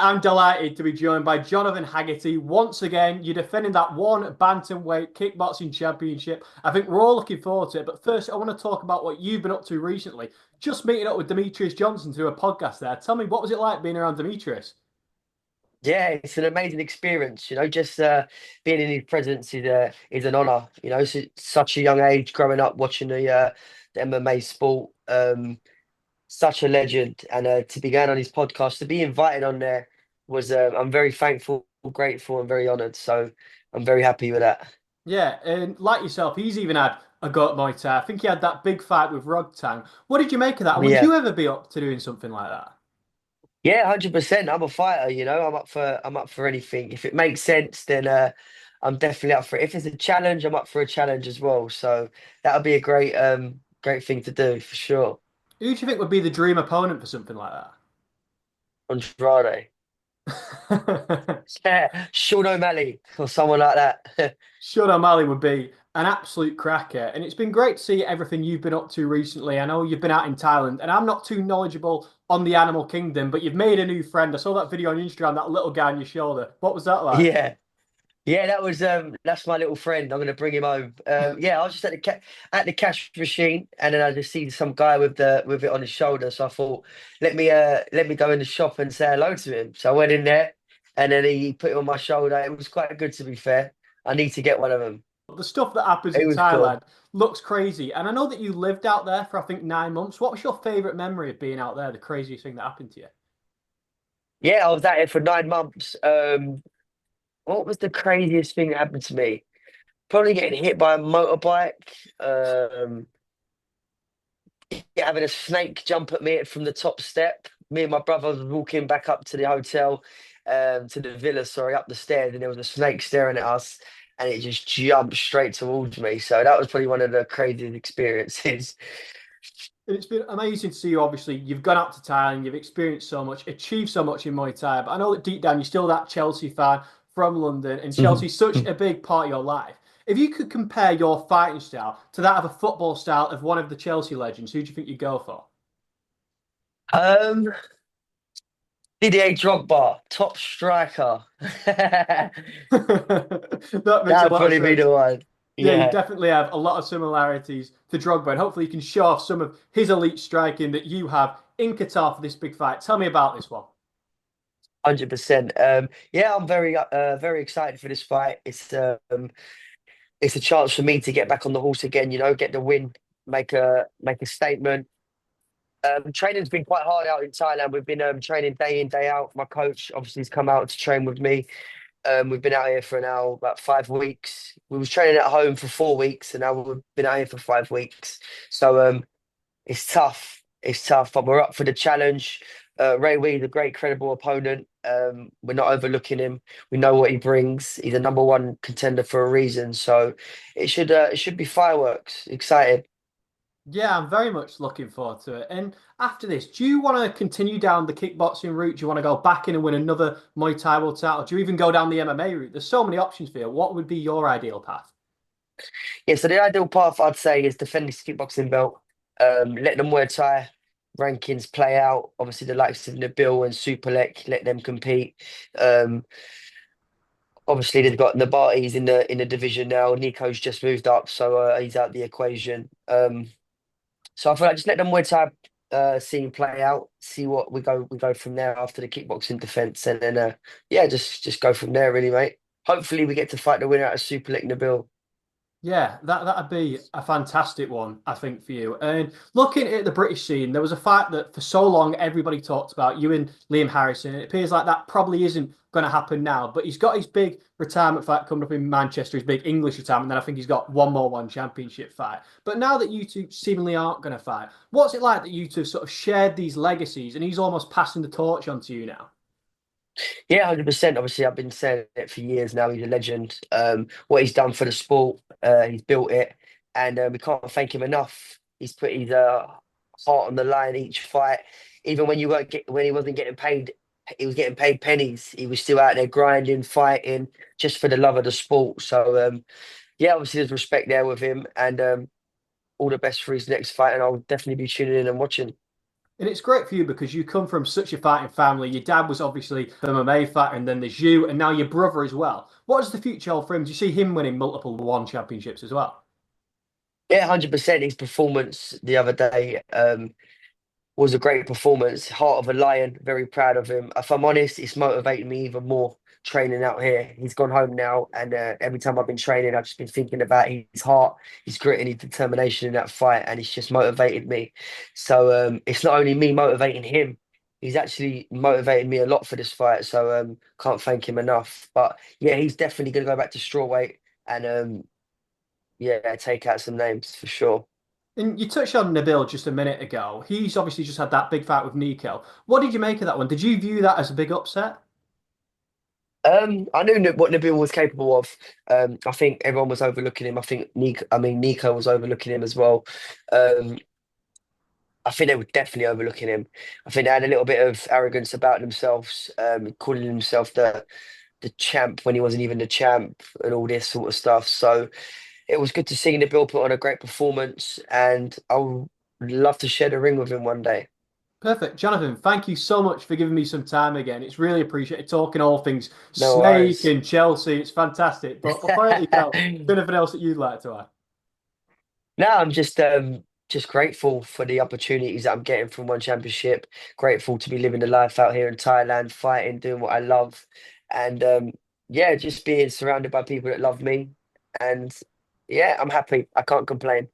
I'm delighted to be joined by Jonathan Haggerty. Once again, you're defending that one bantamweight kickboxing championship. I think we're all looking forward to it. But first, I want to talk about what you've been up to recently. Just meeting up with Demetrious Johnson through a podcast there. Tell me, what was it like being around Demetrious? Yeah, it's an amazing experience. Just being in his presence is an honor. Such a young age, growing up watching the MMA sport. Such a legend, and to be going on his podcast, to be invited on there was I'm very thankful, grateful, and very honored. So I'm very happy with that. Yeah, and like yourself, he's even had a go at Muay Thai. I think he had that big fight with Rogtang. What did you make of that? Would Yeah, you ever be up to doing something like that? yeah, 100%. I'm a fighter. I'm up for anything. If it makes sense, then I'm definitely up for it. If it's a challenge, I'm up for a challenge as well. So that would be a great thing to do for sure. Who do you think would be the dream opponent for something like Andrade. that? Yeah, Sean O'Malley or someone like that. Sean O'Malley would be an absolute cracker. And it's been great to see everything you've been up to recently. I know you've been out in Thailand, and I'm not too knowledgeable on the animal kingdom, but you've made a new friend. I saw that video on Instagram, that little guy on your shoulder. What was that like? Yeah. Yeah, that's my little friend. I'm gonna bring him home. Yeah, I was just at the cash machine, and then I just see some guy with it on his shoulder. So I thought, let me go in the shop and say hello to him. So I went in there, and then he put it on my shoulder. It was quite good, to be fair. I need to get one of them. The stuff that happens It in was cool. Thailand looks crazy. And I know that you lived out there for, I think, 9 months. What was your favorite memory of being out there? The craziest thing that happened to you? Yeah, I was out here for 9 months. What was the craziest thing that happened to me? Probably getting hit by a motorbike. Um, having a snake jump at me from the top step. Me and my brother was walking back up to the hotel, to the villa, sorry, up the stairs, and there was a snake staring at us, and it just jumped straight towards me. So that was probably one of the craziest experiences. And it's been amazing to see you. Obviously, you've gone out to Thailand, you've experienced so much, achieved so much in Muay Thai. But I know that deep down, you're still that Chelsea fan from London, and Chelsea's such a big part of your life. If you could compare your fighting style to that of a football style of one of the Chelsea legends, who do you think you'd go for? Um, Didier Drogba, top striker. That That makes a would lot of probably be sense. the one. Yeah, you Yeah, definitely have a lot of similarities to Drogba, and hopefully you can show off some of his elite striking that you have in Qatar for this big fight. Tell me about this one. 100%. Yeah, I'm very excited for this fight. It's a chance for me to get back on the horse again. Get the win, make a statement. Training's been quite hard out in Thailand. We've been training day in, day out. My coach obviously has come out to train with me. We've been out here for now about 5 weeks. We was training at home for 4 weeks, and now we've been out here for 5 weeks. So it's tough. It's tough, but we're up for the challenge. Wei Rui is a great, credible opponent. We're not overlooking him. We know what he brings. He's a number one contender for a reason. So it should be fireworks. Excited. Yeah, I'm very much looking forward to it. And after this, do you want to continue down the kickboxing route? Do you want to go back in and win another Muay Thai world title? Do you even go down the MMA route? There's so many options for you. What would be your ideal path? Yeah, so the ideal path I'd say is defend this kickboxing belt. Let them wear Thai rankings play out. Obviously, the likes of Nabil and Superlek, let them compete. Um, Obviously, they've got Nabati's in the division now. Nico's just moved up, so he's out the equation. So I feel like just let them Muay Thai scene play out, see what we go from there after the kickboxing defense, and then yeah, just go from there, really, mate. Hopefully, we get to fight the winner out of Superlek Nabil. Yeah, that'd be a fantastic one, I think, for you. And looking at the British scene, there was a fight that for so long everybody talked about, you and Liam Harrison. It appears like that probably isn't going to happen now, but he's got his big retirement fight coming up in Manchester, his big English retirement, and then I think he's got one more one championship fight. But now that you two seemingly aren't going to fight, what's it like that you two have sort of shared these legacies and he's almost passing the torch on to you now? Yeah, 100%. Obviously, I've been saying it for years now. He's a legend. What he's done for the sport, he's built it, and we can't thank him enough. He's put his heart on the line each fight. Even when he wasn't getting paid, he was getting paid pennies. He was still out there grinding, fighting, just for the love of the sport. So yeah, obviously there's respect there with him, and all the best for his next fight. And I'll definitely be tuning in and watching. And it's great for you because you come from such a fighting family. Your dad was obviously the MMA fighter, and then there's you, and now your brother as well. What does the future hold for him? Do you see him winning multiple one championships as well? Yeah, 100%. His performance the other day was a great performance. Heart of a lion. Very proud of him. If I'm honest, it's motivated me even more training out here. He's gone home now, and every time I've been training, I've just been thinking about his heart, his grit, and his determination in that fight, and it's just motivated me. So it's not only me motivating him. He's actually motivated me a lot for this fight, so can't thank him enough. But yeah, he's definitely going to go back to strawweight and yeah, take out some names for sure. And you touched on Nabil just a minute ago. He's obviously just had that big fight with Nico. What did you make of that one? Did you view that as a big upset? I knew what Nabil was capable of. I think everyone was overlooking him. Nico was overlooking him as well. Um, I think they were definitely overlooking him. I think they had a little bit of arrogance about themselves, calling himself the champ when he wasn't even the champ and all this sort of stuff. So it was good to see Nabil put on a great performance, and I would love to share the ring with him one day. Perfect. Jonathan, thank you so much for giving me some time again. It's really appreciated talking all things No Snake worries. and Chelsea. It's fantastic. But before I let you go, is there anything else that you'd like to add? No, I'm just grateful for the opportunities that I'm getting from one championship. Grateful to be living the life out here in Thailand, fighting, doing what I love, and yeah, just being surrounded by people that love me. And yeah, I'm happy. I can't complain.